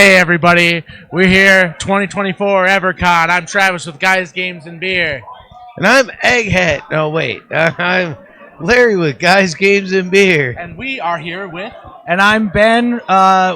Hey everybody, we're here, 2024 Evercon. I'm Travis with Guys, Games, and Beer. And I'm Egghead. No, wait. I'm Larry with Guys, Games, and Beer. And we are here with... And I'm Ben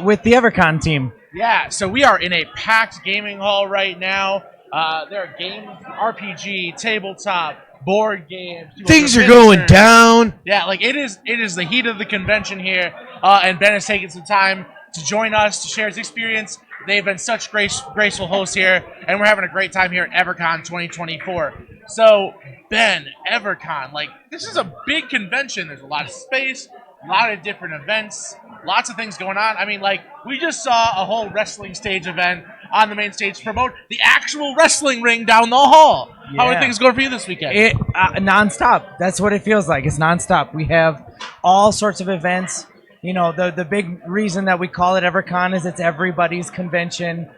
with the Evercon team. Yeah, so we are in a packed gaming hall right now. There are games, RPG, tabletop, board games. Things are going down. Yeah, like it is the heat of the convention here. And Ben has taken some time to join us to share his experience. They've been such graceful hosts here, and we're having a great time here at Evercon 2024. So, Ben, Evercon, like, this is a big convention. There's a lot of space, a lot of different events, lots of things going on. I mean, like, we just saw a whole wrestling stage event on the main stage to promote the actual wrestling ring down the hall. Yeah. How are things going for you this weekend? Nonstop. That's what it feels like. It's nonstop. We have all sorts of events. You know, the big reason that we call it Evercon is it's everybody's convention,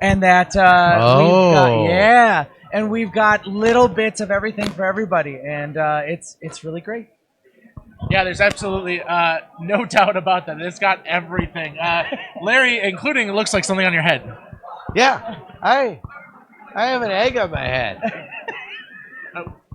and that we've got little bits of everything for everybody, and it's really great. Yeah, there's absolutely no doubt about that. It's got everything. Larry, including it looks like something on your head. Yeah, I have an egg on my head.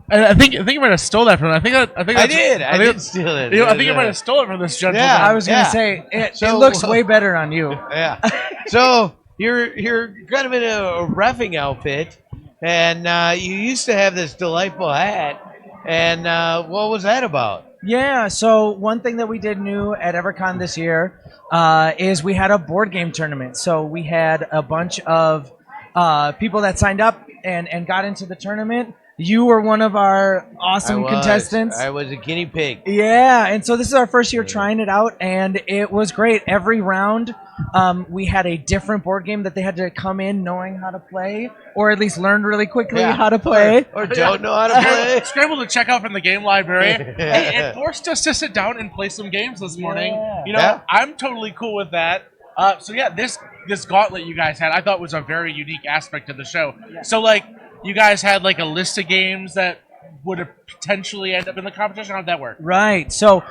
I think you might have stole that from him. I did steal it. I think you might have stolen it from this gentleman. Yeah, I was going to say it looks way better on you. Yeah. So you're kind of in a reffing outfit, and you used to have this delightful hat. And what was that about? Yeah. So one thing that we did new at Evercon this year is we had a board game tournament. So we had a bunch of people that signed up and got into the tournament. You were one of our awesome contestants. I was a guinea pig. Yeah, and so this is our first year trying it out, and it was great. Every round, we had a different board game that they had to come in knowing how to play, or at least learn really quickly how to play. Or don't know how to play. Scramble to check out from the game library. Hey, it forced us to sit down and play some games this morning. Yeah. You know, I'm totally cool with that. So yeah, this gauntlet you guys had, I thought was a very unique aspect of the show. Yeah. So like, you guys had like a list of games that would potentially end up in the competition. How'd that work? Right. So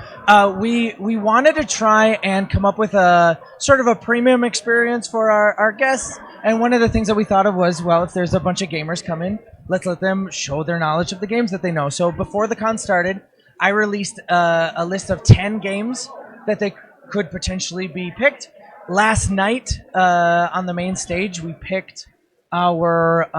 we wanted to try and come up with a sort of a premium experience for our guests. And one of the things that we thought of was, well, if there's a bunch of gamers come in, let's let them show their knowledge of the games that they know. So before the con started, I released a list of 10 games that they could potentially be picked. Last night on the main stage, we picked our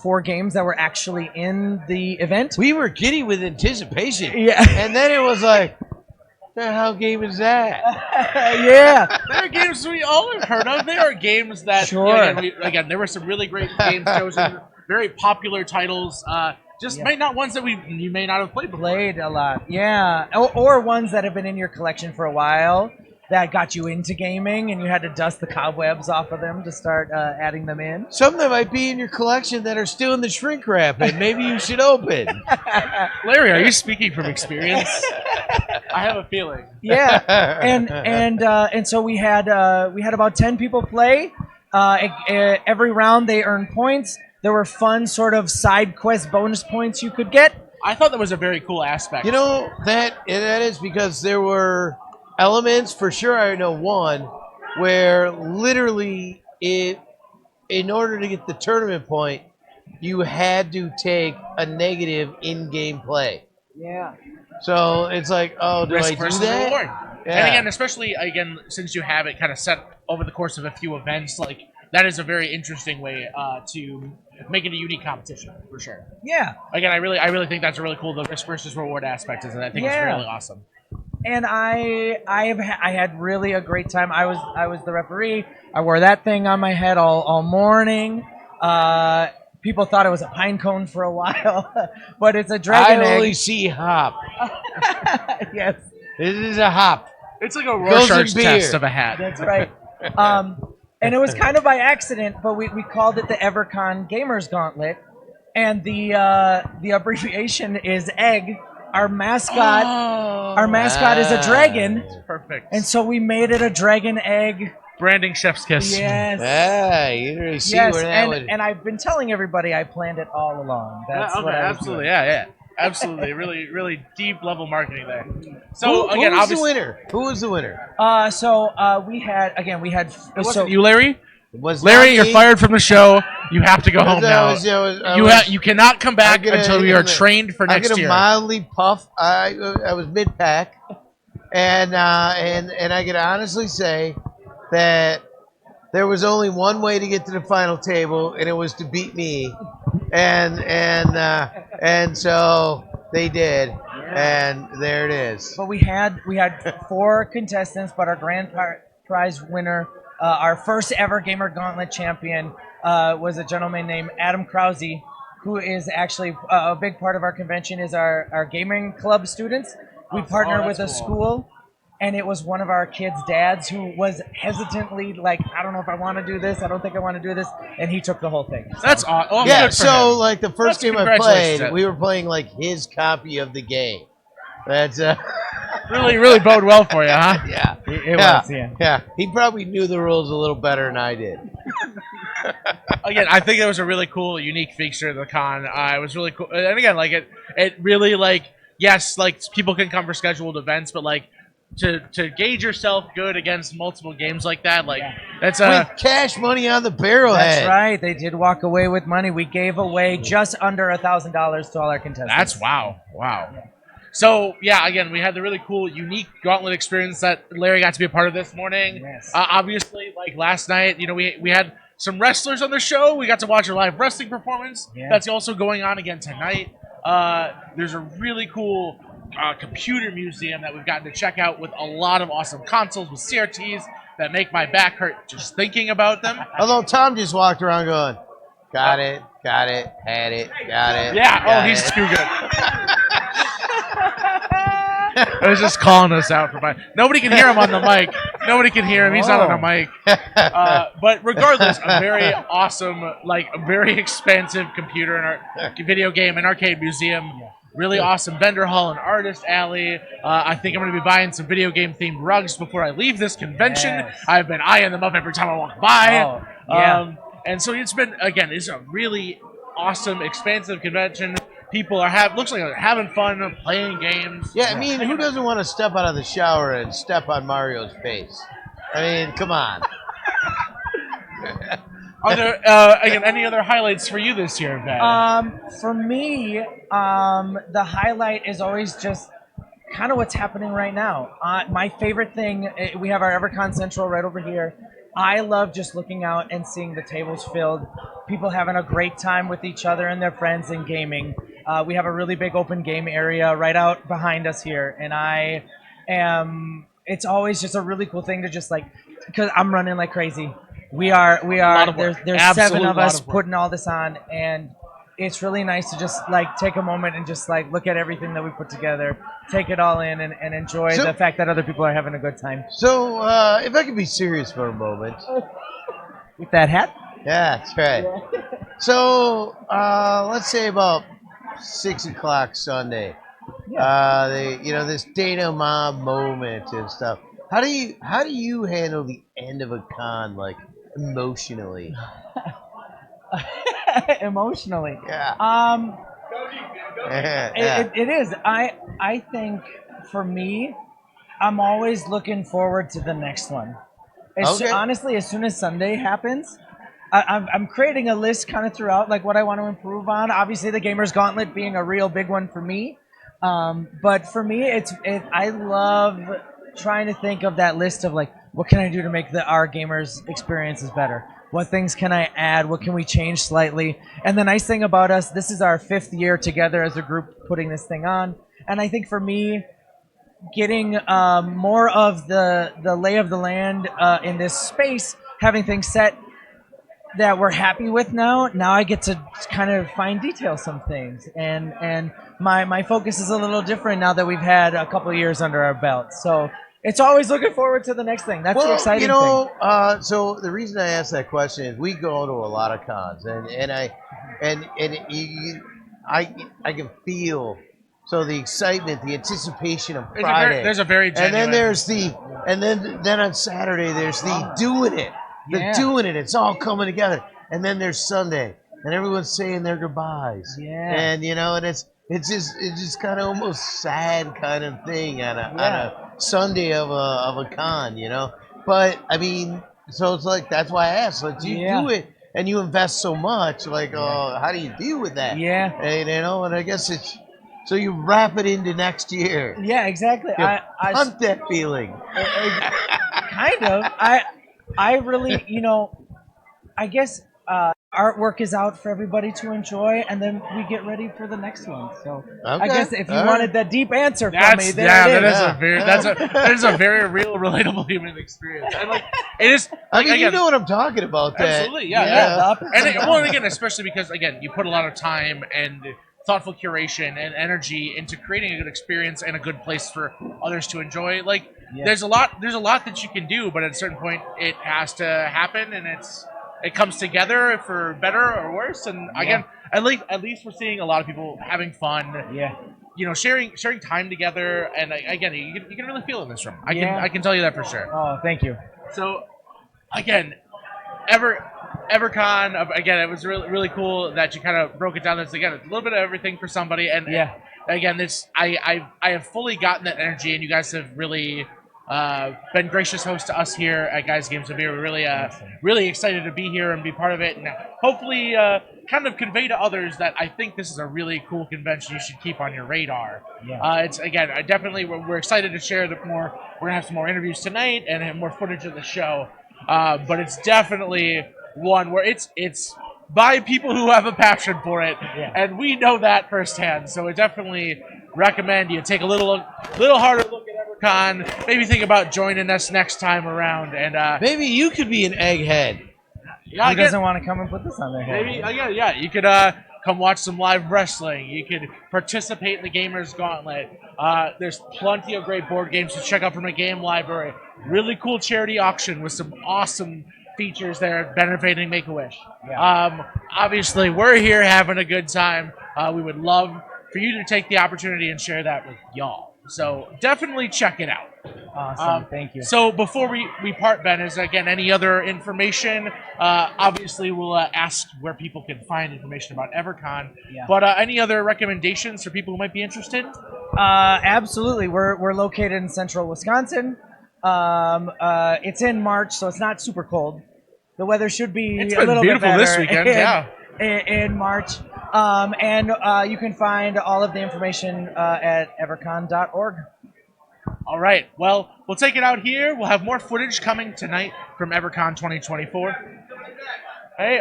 4 games that were actually in the event. We were giddy with anticipation. Yeah. And then it was like, what the hell game is that? Yeah. There are games we all have heard of. There are games that, sure. Again, there were some really great games chosen, very popular titles, might not ones that you may not have played before. Played a lot, yeah. Or ones that have been in your collection for a while that got you into gaming, and you had to dust the cobwebs off of them to start adding them in. Some that might be in your collection that are still in the shrink wrap, and maybe you should open. Larry, are you speaking from experience? I have a feeling. Yeah, and so we had about 10 people play. Every round they earned points. There were fun sort of side quest bonus points you could get. I thought that was a very cool aspect. You know, that is because there were elements, for sure. I know one where literally in order to get the tournament point, you had to take a negative in-game play. Yeah. So it's like, oh, do I do that? Reward. Yeah. And especially since you have it kind of set over the course of a few events, like that is a very interesting way to make it a unique competition, for sure. Yeah. Again, I really think that's really cool. The risk versus reward aspect is, and I think it's really awesome. And I had really a great time. I was the referee. I wore that thing on my head all morning. People thought it was a pine cone for a while, but it's a dragon egg. I only see hop. Yes. This is a hop. It's like a Rorschach's test of a hat. That's right. And it was kind of by accident, but we called it the Evercon Gamers Gauntlet, and the abbreviation is egg. Our mascot is a dragon. Perfect. And so we made it a dragon egg. Branding chef's kiss. Yes. Yeah, you really see where that would... And I've been telling everybody I planned it all along. That's what I was absolutely, doing. yeah. Absolutely, really deep level marketing there. So Who again, was the obviously, winner? Who was the winner? We had it so wasn't you, Larry. It was Larry, not you're me. fired from the show. You have to go home now. You cannot come back until we are trained for I'm next gonna year. mildly puff. I was mid pack, and I can honestly say that there was only one way to get to the final table, and it was to beat me, and so they did, and there it is. But we had 4 contestants, but our grand prize winner, our first ever Gamer Gauntlet champion, was a gentleman named Adam Krause, who is actually a big part of our convention. Is our gaming club students. We partner with a school, and it was one of our kids' dads who was hesitantly like, I don't know if I want to do this. I don't think I want to do this, and he took the whole thing. So. That's awesome. Oh, Yeah, good for so him. like the first game I Congratulations, played, Ed. we were playing like his copy of the game. That's really bode well for you, huh? yeah. It was, yeah. Yeah, he probably knew the rules a little better than I did. Again, I think it was a really cool, unique feature of the con. It was really cool, and again, like it really like yes, like people can come for scheduled events, but like to gauge yourself good against multiple games like that, like that's With cash money on the barrelhead. That's right. They did walk away with money. We gave away just under $1,000 to all our contestants. that's wow. So yeah, again, we had the really cool, unique gauntlet experience that Larry got to be a part of this morning. Yes. Obviously, like last night, you know, we had some wrestlers on the show. We got to watch a live wrestling performance. Yeah. That's also going on again tonight. There's a really cool computer museum that we've gotten to check out with a lot of awesome consoles with CRTs that make my back hurt just thinking about them. Although Tom just walked around going, got it, had it, got it. Yeah, got he's it. too good. I was just calling us out for my. Nobody can hear him on the mic. Nobody can hear him. He's not on a mic. But regardless, a very awesome, like a very expansive computer in our video game and arcade museum. Really awesome vendor hall and artist alley. I think I'm going to be buying some video game themed rugs before I leave this convention. Yes. I've been eyeing them up every time I walk by. Oh, yeah. And so it's a really awesome, expansive convention. People are looks like they're having fun, playing games. Yeah, I mean, who doesn't want to step out of the shower and step on Mario's face? I mean, come on. Are there again any other highlights for you this year, Ben? For me, the highlight is always just kind of what's happening right now. My favorite thing, we have our Evercon Central right over here. I love just looking out and seeing the tables filled, people having a great time with each other and their friends and gaming. We have a really big open game area right out behind us here, and it's always just a really cool thing to just like, because I'm running like crazy. We are. There's 7 of us putting all this on, and it's really nice to just like take a moment and just like look at everything that we put together, take it all in, and enjoy the fact that other people are having a good time. So, if I could be serious for a moment. With that hat? Yeah, that's right. So, let's say about 6 o'clock Sunday. This Dana Mob moment and stuff. How do you handle the end of a con, like emotionally? Emotionally. Yeah. It is. I think for me, I'm always looking forward to the next one. Honestly, as soon as Sunday happens, I'm creating a list kind of throughout, like what I want to improve on. Obviously, the Gamers Gauntlet being a real big one for me. But for me, I love trying to think of that list of like, what can I do to make our gamers' experiences better? What things can I add? What can we change slightly? And the nice thing about us, this is our 5th year together as a group putting this thing on. And I think for me, getting more of the lay of the land in this space, having things set that we're happy with now I get to kind of fine detail some things. And my focus is a little different now that we've had a couple of years under our belt. So it's always looking forward to the next thing. That's the exciting thing. So the reason I asked that question is we go to a lot of cons, and I can feel the excitement, the anticipation of Friday. There's a very genuine. And then on Saturday there's the doing it, doing it. It's all coming together, and then there's Sunday, and everyone's saying their goodbyes. Yeah. And and it's just kind of almost sad kind of thing on a Sunday of a con, you know. But I mean, so it's like that's why I asked. Like, do you do it and you invest so much? Like, how do you deal with that? Yeah. And, you know, and I guess it's so you wrap it into next year. Yeah, exactly. You hunt that feeling. Kind of. I really, you know, I guess artwork is out for everybody to enjoy, and then we get ready for the next one. So I guess if you wanted that deep answer from me, that is a very real, relatable human experience. And like it is. I mean, you know what I'm talking about. Absolutely, yeah. And again, especially because again, you put a lot of time and thoughtful curation and energy into creating a good experience and a good place for others to enjoy. Like there's a lot that you can do, but at a certain point, it has to happen, and it comes together for better or worse. And again, at least we're seeing a lot of people having fun. Yeah. You know, sharing time together, and again, you can really feel it in this room. I can tell you that for sure. Oh, thank you. So, again, Evercon. Again, it was really cool that you kind of broke it down. It's again a little bit of everything for somebody, and again, I have fully gotten that energy, and you guys have really been gracious hosts to us here at Guys Games. We're really excited to be here and be part of it, and hopefully kind of convey to others that I think this is a really cool convention you should keep on your radar. It's again, we're excited to share more. We're gonna have some more interviews tonight and have more footage of the show, but it's definitely one where it's by people who have a passion for it, and we know that firsthand. So I definitely recommend you take a little harder look at Evercon. Maybe think about joining us next time around, and maybe you could be an egghead. Who doesn't want to come and put this on their head? Maybe, you could come watch some live wrestling. You could participate in the Gamers Gauntlet. There's plenty of great board games to check out from a game library. Really cool charity auction with some awesome features there benefiting Make-A-Wish. Obviously, we're here having a good time. We would love for you to take the opportunity and share that with y'all. So definitely check it out. Awesome, thank you. So before we part, Ben, is again any other information? Obviously, we'll ask where people can find information about Evercon. But any other recommendations for people who might be interested? Absolutely. We're located in central Wisconsin. It's in March, so it's not super cold. The weather should be a little bit better this weekend. In March. And you can find all of the information at evercon.org. All right. Well, we'll take it out here. We'll have more footage coming tonight from Evercon 2024. Hey,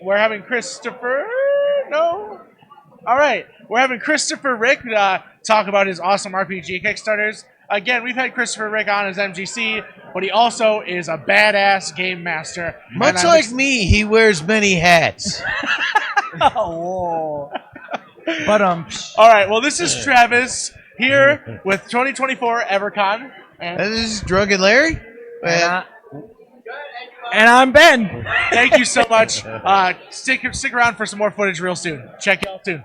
we're having Christopher. No. All right. We're having Christopher Rick talk about his awesome RPG Kickstarters. Again, we've had Christopher Rick on as MGC, but he also is a badass game master. Much like me, he wears many hats. Oh, whoa. But all right. Well, this is Travis here with 2024 Evercon, and this is Drunken Larry, and I'm Ben. Thank you so much. Stick around for some more footage real soon. Check y'all soon.